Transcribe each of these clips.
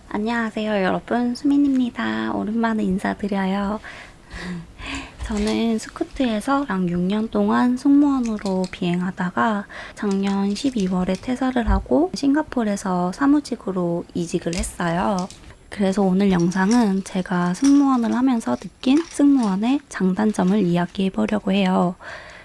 안녕하세요 여러분, 수민입니다. 오랜만에 인사드려요. 저는 스쿠트에서 6년 동안 승무원으로 비행하다가 작년 12월에 퇴사를 하고 싱가포르에서 사무직으로 이직을 했어요. 그래서 오늘 영상은 제가 승무원을 하면서 느낀 승무원의 장단점을 이야기해 보려고 해요.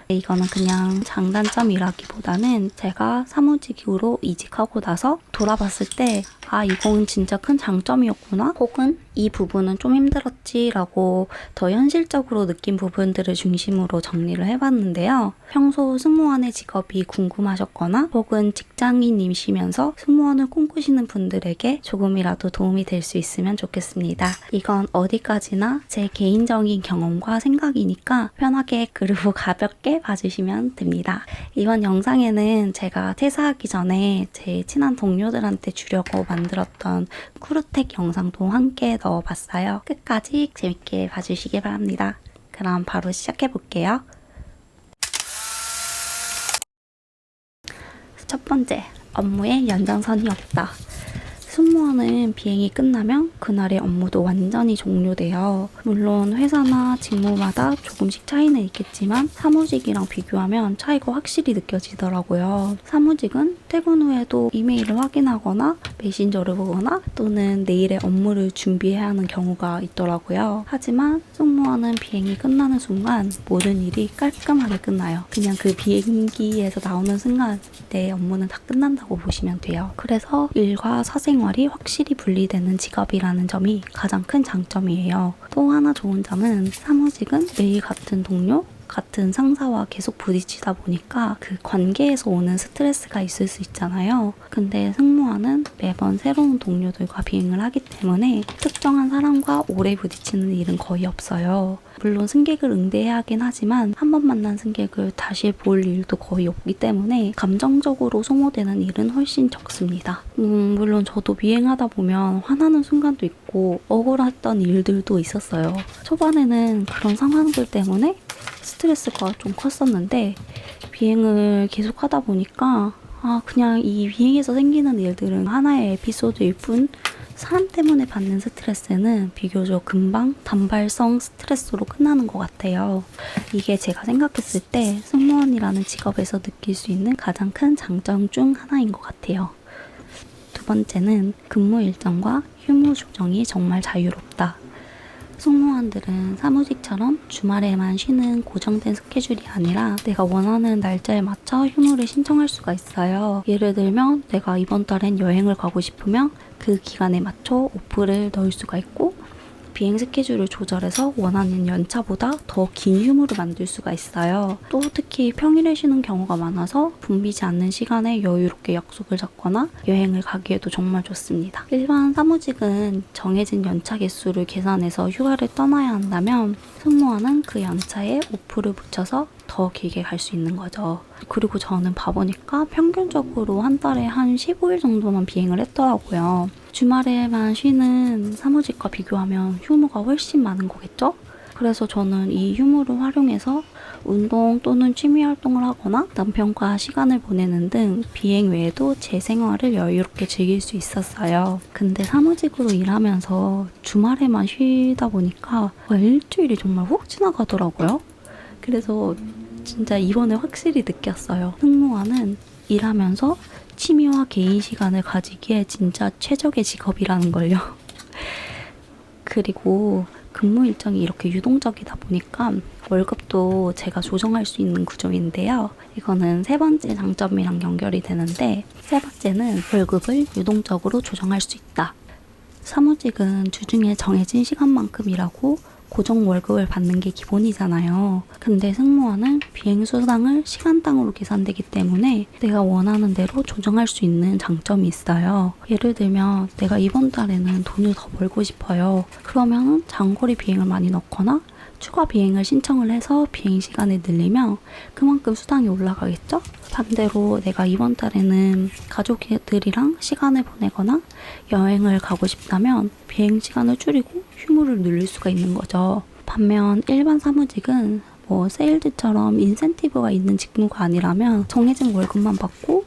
이거는 그냥 장단점이라기보다는 제가 사무직으로 이직하고 나서 돌아봤을 때 이건 진짜 큰 장점이었구나, 혹은 이 부분은 좀 힘들었지라고 더 현실적으로 느낀 부분들을 중심으로 정리를 해봤는데요. 평소 승무원의 직업이 궁금하셨거나 혹은 직장인이시면서 승무원을 꿈꾸시는 분들에게 조금이라도 도움이 될 수 있으면 좋겠습니다. 이건 어디까지나 제 개인적인 경험과 생각이니까 편하게 그리고 가볍게 봐주시면 됩니다. 이번 영상에는 제가 퇴사하기 전에 제 친한 동료들한테 주려고 만들었던 쿠르텍 영상도 함께 넣어봤어요. 끝까지 재밌게 봐주시기 바랍니다. 그럼 바로 시작해볼게요. 첫 번째, 업무에 연장선이 없다. 승무원은 비행이 끝나면 그날의 업무도 완전히 종료돼요. 물론 회사나 직무마다 조금씩 차이는 있겠지만 사무직이랑 비교하면 차이가 확실히 느껴지더라고요. 사무직은 퇴근 후에도 이메일을 확인하거나 메신저를 보거나 또는 내일의 업무를 준비해야 하는 경우가 있더라고요. 하지만 승무원은 비행이 끝나는 순간 모든 일이 깔끔하게 끝나요. 그냥 그 비행기에서 나오는 순간 내 업무는 다 끝난다고 보시면 돼요. 그래서 일과 사생활이 확실히 분리되는 직업이라는 점이 가장 큰 장점이에요. 또 하나 좋은 점은 사무직은 매일 같은 동료, 같은 상사와 계속 부딪히다 보니까 그 관계에서 오는 스트레스가 있을 수 있잖아요. 근데 승무원은 매번 새로운 동료들과 비행을 하기 때문에 특정한 사람과 오래 부딪히는 일은 거의 없어요. 물론 승객을 응대해야 하긴 하지만 한 번 만난 승객을 다시 볼 일도 거의 없기 때문에 감정적으로 소모되는 일은 훨씬 적습니다. 물론 저도 비행하다 보면 화나는 순간도 있고 억울했던 일들도 있었어요. 초반에는 그런 상황들 때문에 스트레스가 좀 컸었는데 비행을 계속 하다 보니까 그냥 이 비행에서 생기는 일들은 하나의 에피소드일 뿐 사람 때문에 받는 스트레스는 비교적 금방 단발성 스트레스로 끝나는 것 같아요. 이게 제가 생각했을 때 승무원이라는 직업에서 느낄 수 있는 가장 큰 장점 중 하나인 것 같아요. 두 번째는 근무 일정과 휴무 조정이 정말 자유롭다. 승무원들은 사무직처럼 주말에만 쉬는 고정된 스케줄이 아니라 내가 원하는 날짜에 맞춰 휴무를 신청할 수가 있어요. 예를 들면 내가 이번 달엔 여행을 가고 싶으면 그 기간에 맞춰 오프를 넣을 수가 있고 비행 스케줄을 조절해서 원하는 연차보다 더 긴 휴무를 만들 수가 있어요. 또 특히 평일에 쉬는 경우가 많아서 붐비지 않는 시간에 여유롭게 약속을 잡거나 여행을 가기에도 정말 좋습니다. 일반 사무직은 정해진 연차 개수를 계산해서 휴가를 떠나야 한다면 승무원은 그 연차에 오프를 붙여서 더 길게 갈 수 있는 거죠. 그리고 저는 봐보니까 평균적으로 한 달에 한 15일 정도만 비행을 했더라고요. 주말에만 쉬는 사무직과 비교하면 휴무가 훨씬 많은 거겠죠? 그래서 저는 이 휴무를 활용해서 운동 또는 취미 활동을 하거나 남편과 시간을 보내는 등 비행 외에도 제 생활을 여유롭게 즐길 수 있었어요. 근데 사무직으로 일하면서 주말에만 쉬다 보니까 일주일이 정말 훅 지나가더라고요. 그래서 진짜 이번에 확실히 느꼈어요. 승무원은 일하면서 취미와 개인 시간을 가지기에 진짜 최적의 직업이라는 걸요. 그리고 근무 일정이 이렇게 유동적이다 보니까 월급도 제가 조정할 수 있는 구조인데요. 이거는 세 번째 장점이랑 연결이 되는데, 세 번째는 월급을 유동적으로 조정할 수 있다. 사무직은 주중에 정해진 시간만큼 일하고 고정 월급을 받는 게 기본이잖아요. 근데 승무원은 비행수당을 시간당으로 계산되기 때문에 내가 원하는 대로 조정할 수 있는 장점이 있어요. 예를 들면 내가 이번 달에는 돈을 더 벌고 싶어요. 그러면 장거리 비행을 많이 넣거나 추가 비행을 신청을 해서 비행 시간을 늘리면 그만큼 수당이 올라가겠죠? 반대로 내가 이번 달에는 가족들이랑 시간을 보내거나 여행을 가고 싶다면 비행 시간을 줄이고 휴무를 늘릴 수가 있는 거죠. 반면 일반 사무직은 세일즈처럼 인센티브가 있는 직무가 아니라면 정해진 월급만 받고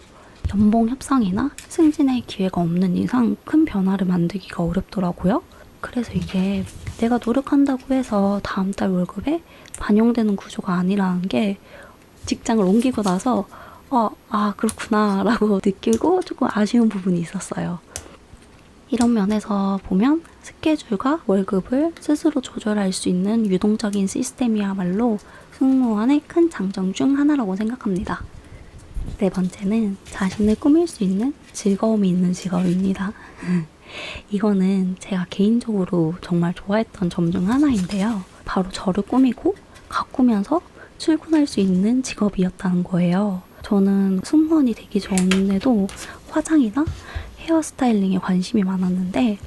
연봉 협상이나 승진의 기회가 없는 이상 큰 변화를 만들기가 어렵더라고요. 그래서 이게 내가 노력한다고 해서 다음 달 월급에 반영되는 구조가 아니라는 게 직장을 옮기고 나서 그렇구나 라고 느끼고 조금 아쉬운 부분이 있었어요. 이런 면에서 보면 스케줄과 월급을 스스로 조절할 수 있는 유동적인 시스템이야말로 승무원의 큰 장점 중 하나라고 생각합니다. 네 번째는 자신을 꾸밀 수 있는 즐거움이 있는 직업입니다. 이거는 제가 개인적으로 정말 좋아했던 점 중 하나인데요. 바로 저를 꾸미고 가꾸면서 출근할 수 있는 직업이었다는 거예요. 저는 승무원이 되기 전에도 화장이나 헤어스타일링에 관심이 많았는데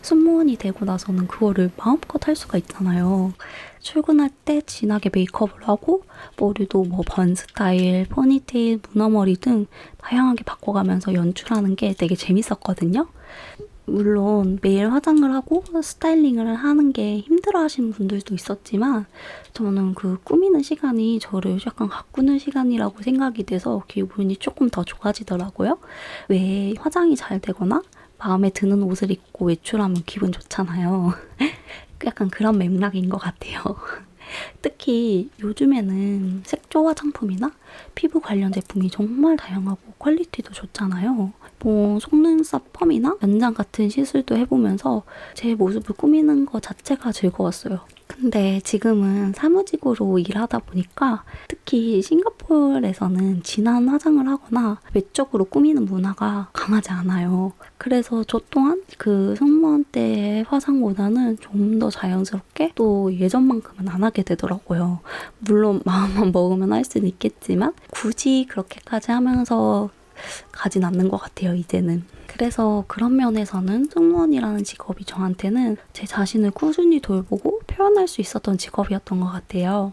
승무원이 되고 나서는 그거를 마음껏 할 수가 있잖아요. 출근할 때 진하게 메이크업을 하고 머리도 뭐 번 스타일, 포니테일, 문어머리 등 다양하게 바꿔가면서 연출하는 게 되게 재밌었거든요. 물론 매일 화장을 하고 스타일링을 하는 게 힘들어 하시는 분들도 있었지만 저는 그 꾸미는 시간이 저를 약간 가꾸는 시간이라고 생각이 돼서 기분이 조금 더 좋아지더라고요. 왜 화장이 잘 되거나 마음에 드는 옷을 입고 외출하면 기분 좋잖아요. 약간 그런 맥락인 것 같아요. 특히 요즘에는 색조 화장품이나 피부 관련 제품이 정말 다양하고 퀄리티도 좋잖아요. 뭐 속눈썹 펌이나 연장 같은 시술도 해보면서 제 모습을 꾸미는 것 자체가 즐거웠어요. 근데 지금은 사무직으로 일하다 보니까 특히 싱가포르에서는 진한 화장을 하거나 외적으로 꾸미는 문화가 강하지 않아요. 그래서 저 또한 그 승무원 때의 화장보다는 좀 더 자연스럽게 또 예전만큼은 안 하게 되더라고요. 물론 마음만 먹으면 할 수는 있겠지만 굳이 그렇게까지 하면서 가진 않는 것 같아요, 이제는. 그래서 그런 면에서는 승무원이라는 직업이 저한테는 제 자신을 꾸준히 돌보고 표현할 수 있었던 직업이었던 것 같아요.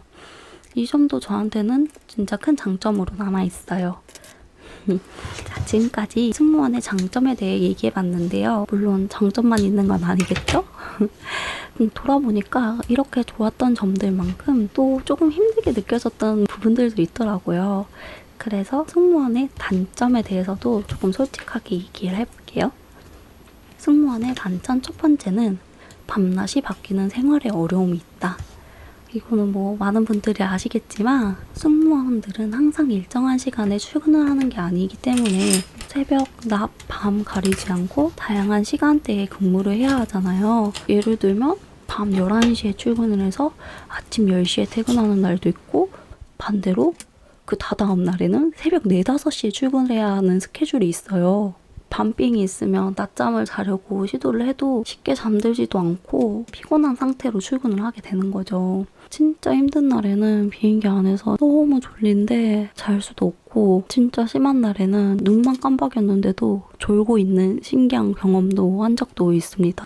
이 점도 저한테는 진짜 큰 장점으로 남아있어요. 자, 지금까지 승무원의 장점에 대해 얘기해봤는데요. 물론 장점만 있는 건 아니겠죠? 돌아보니까 이렇게 좋았던 점들만큼 또 조금 힘들게 느껴졌던 부분들도 있더라고요. 그래서 승무원의 단점에 대해서도 조금 솔직하게 얘기를 해볼게요. 승무원의 단점 첫 번째는 밤낮이 바뀌는 생활에 어려움이 있다. 이거는 뭐 많은 분들이 아시겠지만 승무원들은 항상 일정한 시간에 출근을 하는 게 아니기 때문에 새벽, 낮, 밤 가리지 않고 다양한 시간대에 근무를 해야 하잖아요. 예를 들면 밤 11시에 출근을 해서 아침 10시에 퇴근하는 날도 있고 반대로 그 다다음 날에는 새벽 4, 5시에 출근해야 하는 스케줄이 있어요. 밤빙이 있으면 낮잠을 자려고 시도를 해도 쉽게 잠들지도 않고 피곤한 상태로 출근을 하게 되는 거죠. 진짜 힘든 날에는 비행기 안에서 너무 졸린데 잘 수도 없고 진짜 심한 날에는 눈만 깜빡였는데도 졸고 있는 신기한 경험도 한 적도 있습니다.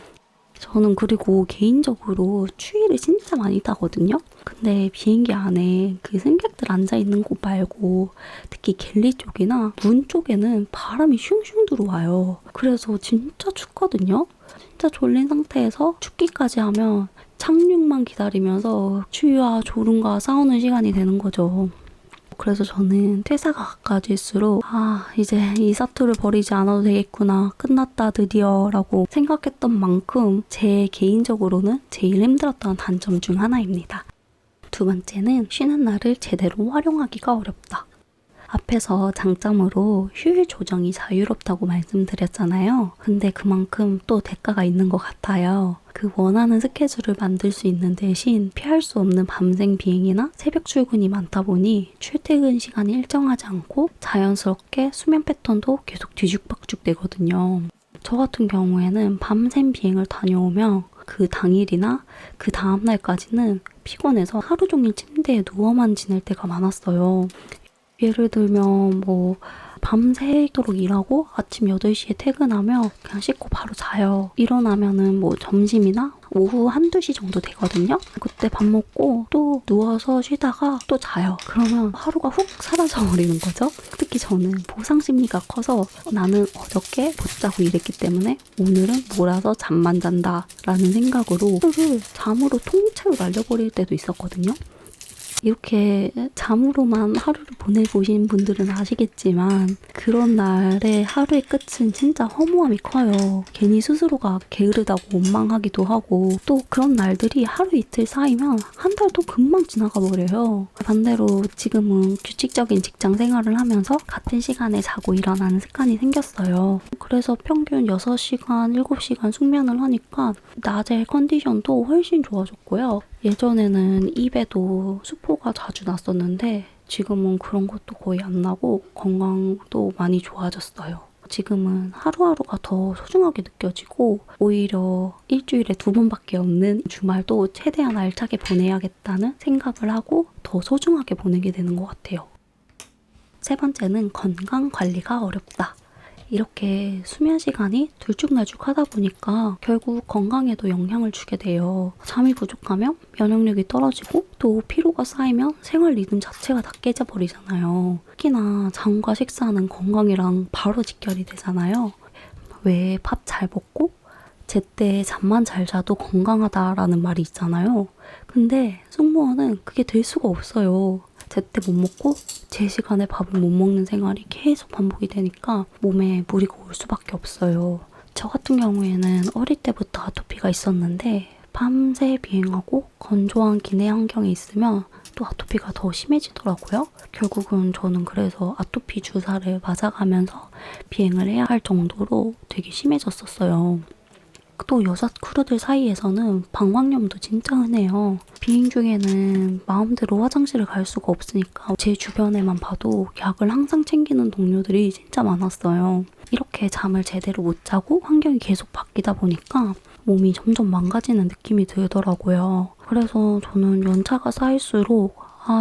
저는 그리고 개인적으로 추위를 진짜 많이 타거든요. 근데 비행기 안에 그 승객들 앉아있는 곳 말고 특히 갤리 쪽이나 문 쪽에는 바람이 슝슝 들어와요. 그래서 진짜 춥거든요. 진짜 졸린 상태에서 춥기까지 하면 착륙만 기다리면서 추위와 졸음과 싸우는 시간이 되는 거죠. 그래서 저는 퇴사가 가까워질수록 이제 이 사투를 벌이지 않아도 되겠구나, 끝났다 드디어 라고 생각했던 만큼 제 개인적으로는 제일 힘들었던 단점 중 하나입니다. 두 번째는 쉬는 날을 제대로 활용하기가 어렵다. 앞에서 장점으로 휴일 조정이 자유롭다고 말씀드렸잖아요. 근데 그만큼 또 대가가 있는 것 같아요. 그 원하는 스케줄을 만들 수 있는 대신 피할 수 없는 밤샘 비행이나 새벽 출근이 많다 보니 출퇴근 시간이 일정하지 않고 자연스럽게 수면 패턴도 계속 뒤죽박죽 되거든요. 저 같은 경우에는 밤샘 비행을 다녀오면 그 당일이나 그 다음날까지는 피곤해서 하루 종일 침대에 누워만 지낼 때가 많았어요. 예를 들면 뭐 밤새도록 일하고 아침 8시에 퇴근하면 그냥 씻고 바로 자요. 일어나면은 뭐 점심이나 오후 1~2시 정도 되거든요. 그때 밥 먹고 또 누워서 쉬다가 또 자요. 그러면 하루가 훅 사라져 버리는 거죠. 특히 저는 보상 심리가 커서 나는 어저께 못 자고 일했기 때문에 오늘은 몰아서 잠만 잔다 라는 생각으로 하루를 잠으로 통째로 날려버릴 때도 있었거든요. 이렇게 잠으로만 하루를 보내보신 분들은 아시겠지만 그런 날의 하루의 끝은 진짜 허무함이 커요. 괜히 스스로가 게으르다고 원망하기도 하고 또 그런 날들이 하루 이틀 쌓이면 한 달도 금방 지나가 버려요. 반대로 지금은 규칙적인 직장 생활을 하면서 같은 시간에 자고 일어나는 습관이 생겼어요. 그래서 평균 6시간, 7시간 숙면을 하니까 낮에 컨디션도 훨씬 좋아졌고요. 예전에는 입에도 수포가 자주 났었는데 지금은 그런 것도 거의 안 나고 건강도 많이 좋아졌어요. 지금은 하루하루가 더 소중하게 느껴지고 오히려 일주일에 2번밖에 없는 주말도 최대한 알차게 보내야겠다는 생각을 하고 더 소중하게 보내게 되는 것 같아요. 세 번째는 건강 관리가 어렵다. 이렇게 수면 시간이 들쭉날쭉 하다 보니까 결국 건강에도 영향을 주게 돼요. 잠이 부족하면 면역력이 떨어지고 또 피로가 쌓이면 생활 리듬 자체가 다 깨져버리잖아요. 특히나 잠과 식사는 건강이랑 바로 직결이 되잖아요. 왜 밥 잘 먹고 제때 잠만 잘 자도 건강하다라는 말이 있잖아요. 근데 승무원은 그게 될 수가 없어요. 제때 못 먹고 제 시간에 밥을 못 먹는 생활이 계속 반복이 되니까 몸에 무리가 올 수밖에 없어요. 저 같은 경우에는 어릴 때부터 아토피가 있었는데 밤새 비행하고 건조한 기내 환경에 있으면 또 아토피가 더 심해지더라고요. 결국은 저는 그래서 아토피 주사를 맞아가면서 비행을 해야 할 정도로 되게 심해졌었어요. 또 여자 크루들 사이에서는 방광염도 진짜 흔해요. 비행 중에는 마음대로 화장실을 갈 수가 없으니까 제 주변에만 봐도 약을 항상 챙기는 동료들이 진짜 많았어요. 이렇게 잠을 제대로 못 자고 환경이 계속 바뀌다 보니까 몸이 점점 망가지는 느낌이 들더라고요. 그래서 저는 연차가 쌓일수록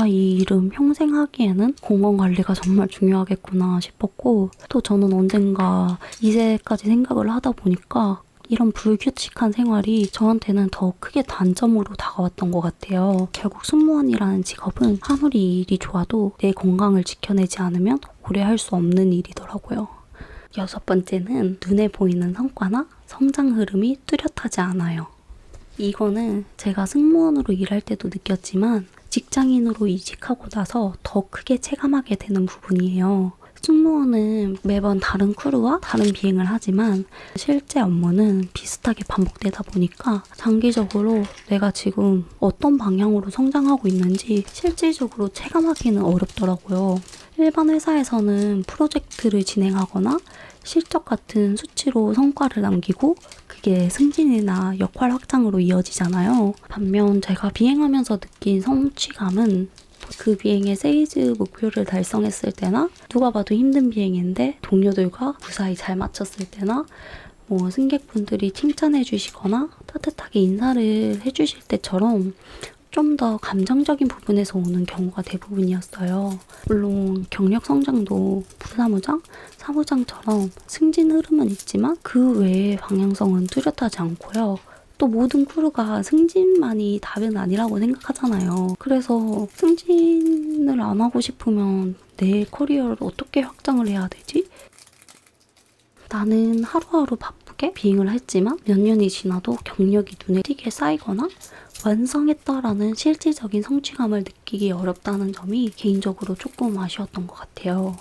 이 일은 평생 하기에는 건강관리가 정말 중요하겠구나 싶었고 또 저는 언젠가 이제까지 생각을 하다 보니까 이런 불규칙한 생활이 저한테는 더 크게 단점으로 다가왔던 것 같아요. 결국 승무원이라는 직업은 아무리 일이 좋아도 내 건강을 지켜내지 않으면 오래 할 수 없는 일이더라고요. 6번째는 눈에 보이는 성과나 성장 흐름이 뚜렷하지 않아요. 이거는 제가 승무원으로 일할 때도 느꼈지만 직장인으로 이직하고 나서 더 크게 체감하게 되는 부분이에요. 승무원은 매번 다른 크루와 다른 비행을 하지만 실제 업무는 비슷하게 반복되다 보니까 장기적으로 내가 지금 어떤 방향으로 성장하고 있는지 실질적으로 체감하기는 어렵더라고요. 일반 회사에서는 프로젝트를 진행하거나 실적 같은 수치로 성과를 남기고 그게 승진이나 역할 확장으로 이어지잖아요. 반면 제가 비행하면서 느낀 성취감은 그 비행의 세이즈 목표를 달성했을 때나 누가 봐도 힘든 비행인데 동료들과 무사히 잘 마쳤을 때나 승객분들이 칭찬해 주시거나 따뜻하게 인사를 해주실 때처럼 좀 더 감정적인 부분에서 오는 경우가 대부분이었어요. 물론 경력 성장도 부사무장, 사무장처럼 승진 흐름은 있지만 그 외의 방향성은 뚜렷하지 않고요. 또 모든 크루가 승진만이 답은 아니라고 생각하잖아요. 그래서 승진을 안 하고 싶으면 내 커리어를 어떻게 확장을 해야 되지? 나는 하루하루 바쁘게 비행을 했지만 몇 년이 지나도 경력이 눈에 띄게 쌓이거나 완성했다라는 실질적인 성취감을 느끼기 어렵다는 점이 개인적으로 조금 아쉬웠던 것 같아요.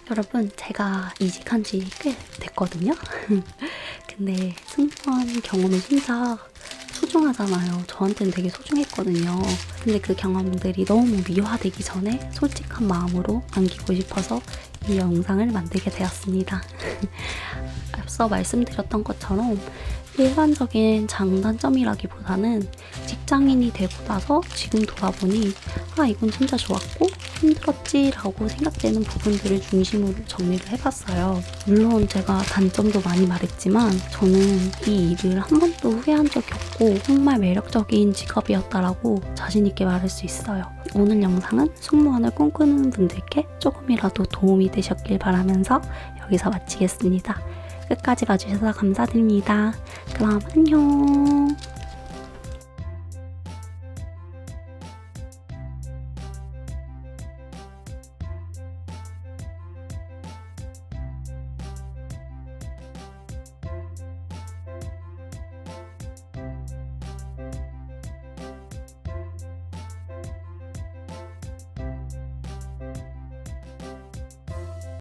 여러분, 제가 이직한 지 꽤 됐거든요. 근데 승무원 경험이 진짜 소중하잖아요. 저한테는 되게 소중했거든요. 근데 그 경험들이 너무 미화되기 전에 솔직한 마음으로 남기고 싶어서 이 영상을 만들게 되었습니다. 앞서 말씀드렸던 것처럼 일반적인 장단점이라기보다는 직장인이 되고 나서 지금 돌아보니 이건 진짜 좋았고 힘들었지 라고 생각되는 부분들을 중심으로 정리를 해봤어요. 물론 제가 단점도 많이 말했지만 저는 이 일을 한 번도 후회한 적이 없고 정말 매력적인 직업이었다라고 자신있게 말할 수 있어요. 오늘 영상은 승무원을 꿈꾸는 분들께 조금이라도 도움이 되셨길 바라면서 여기서 마치겠습니다. 끝까지 봐주셔서 감사드립니다. 그럼 안녕.